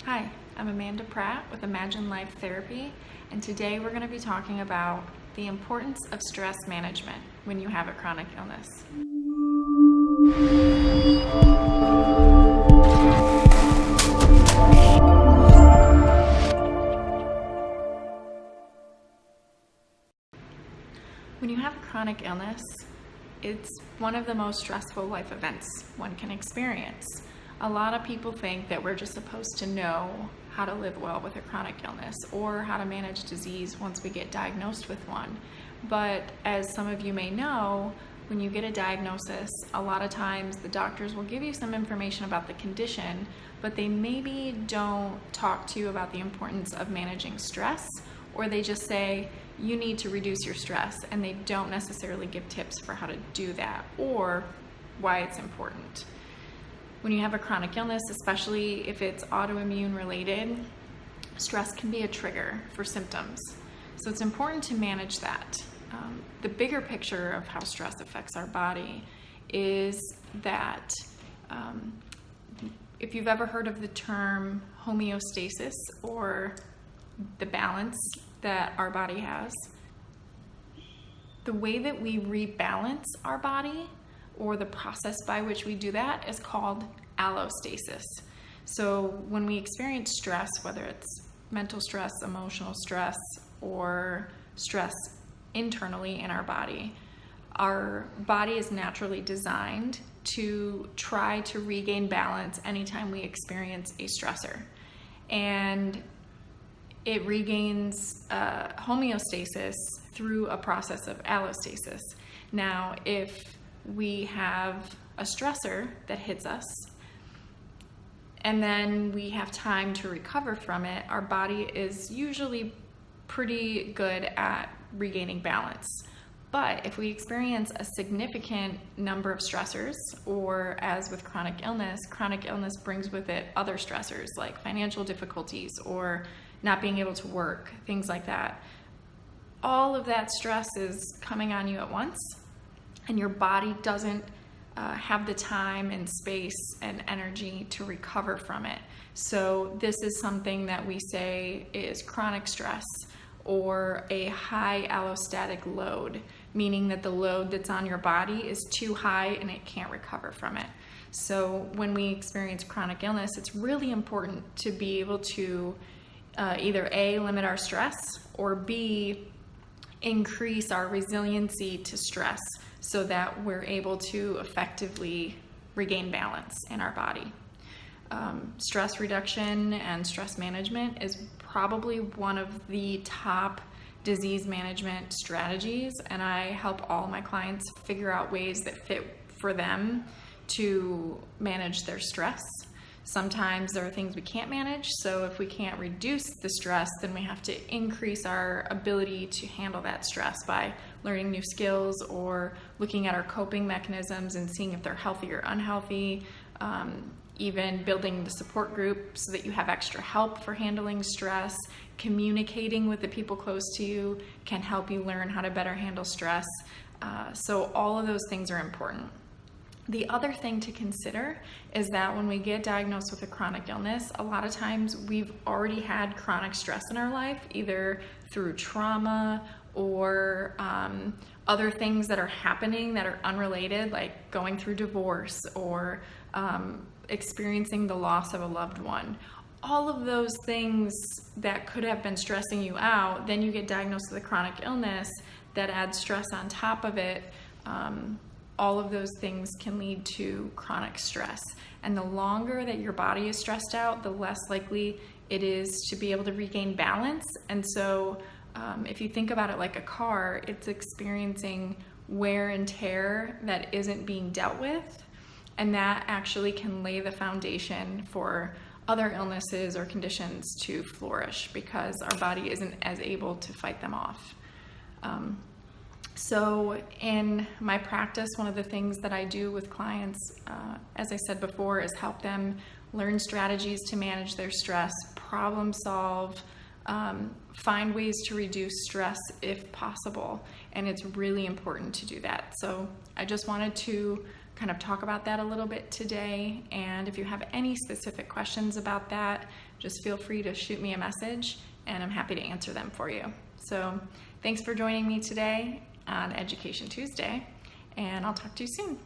Hi, I'm Amanda Pratt with Imagine Life Therapy, and today we're going to be talking about the importance of stress management when you have a chronic illness. When you have a chronic illness, it's one of the most stressful life events one can experience. A lot of people think that we're just supposed to know how to live well with a chronic illness or how to manage disease once we get diagnosed with one. But as some of you may know, when you get a diagnosis, a lot of times the doctors will give you some information about the condition, but they maybe don't talk to you about the importance of managing stress, or they just say, you need to reduce your stress, and they don't necessarily give tips for how to do that or why it's important. When you have a chronic illness, especially if it's autoimmune related, stress can be a trigger for symptoms. So it's important to manage that. The bigger picture of how stress affects our body is that if you've ever heard of the term homeostasis, or the balance that our body has, the way that we rebalance our body, or the process by which we do that, is called allostasis. So when we experience stress, whether it's mental stress, emotional stress, or stress internally in our body is naturally designed to try to regain balance anytime we experience a stressor. And it regains homeostasis through a process of allostasis. Now, if we have a stressor that hits us and then we have time to recover from it, our body is usually pretty good at regaining balance. But if we experience a significant number of stressors, or as with chronic illness brings with it other stressors like financial difficulties or not being able to work, things like that. All of that stress is coming on you at once, and your body doesn't have the time and space and energy to recover from it. So this is something that we say is chronic stress, or a high allostatic load, meaning that the load that's on your body is too high and it can't recover from it. So when we experience chronic illness, it's really important to be able to either A, limit our stress, or B, increase our resiliency to stress so that we're able to effectively regain balance in our body. Stress reduction and stress management is probably one of the top disease management strategies, and I help all my clients figure out ways that fit for them to manage their stress. Sometimes there are things we can't manage, so if we can't reduce the stress, then we have to increase our ability to handle that stress by learning new skills or looking at our coping mechanisms and seeing if they're healthy or unhealthy. Even building the support group so that you have extra help for handling stress. Communicating with the people close to you can help you learn how to better handle stress. So all of those things are important. The other thing to consider is that when we get diagnosed with a chronic illness, a lot of times we've already had chronic stress in our life, either through trauma or other things that are happening that are unrelated, like going through divorce or experiencing the loss of a loved one. All of those things that could have been stressing you out, then you get diagnosed with a chronic illness that adds stress on top of it. All of those things can lead to chronic stress. And the longer that your body is stressed out, the less likely it is to be able to regain balance. And so if you think about it like a car, it's experiencing wear and tear that isn't being dealt with. And that actually can lay the foundation for other illnesses or conditions to flourish because our body isn't as able to fight them off. So in my practice, one of the things that I do with clients, as I said before, is help them learn strategies to manage their stress, problem solve, find ways to reduce stress if possible. And it's really important to do that. So I just wanted to kind of talk about that a little bit today. And if you have any specific questions about that, just feel free to shoot me a message and I'm happy to answer them for you. So thanks for joining me today on Education Tuesday, and I'll talk to you soon.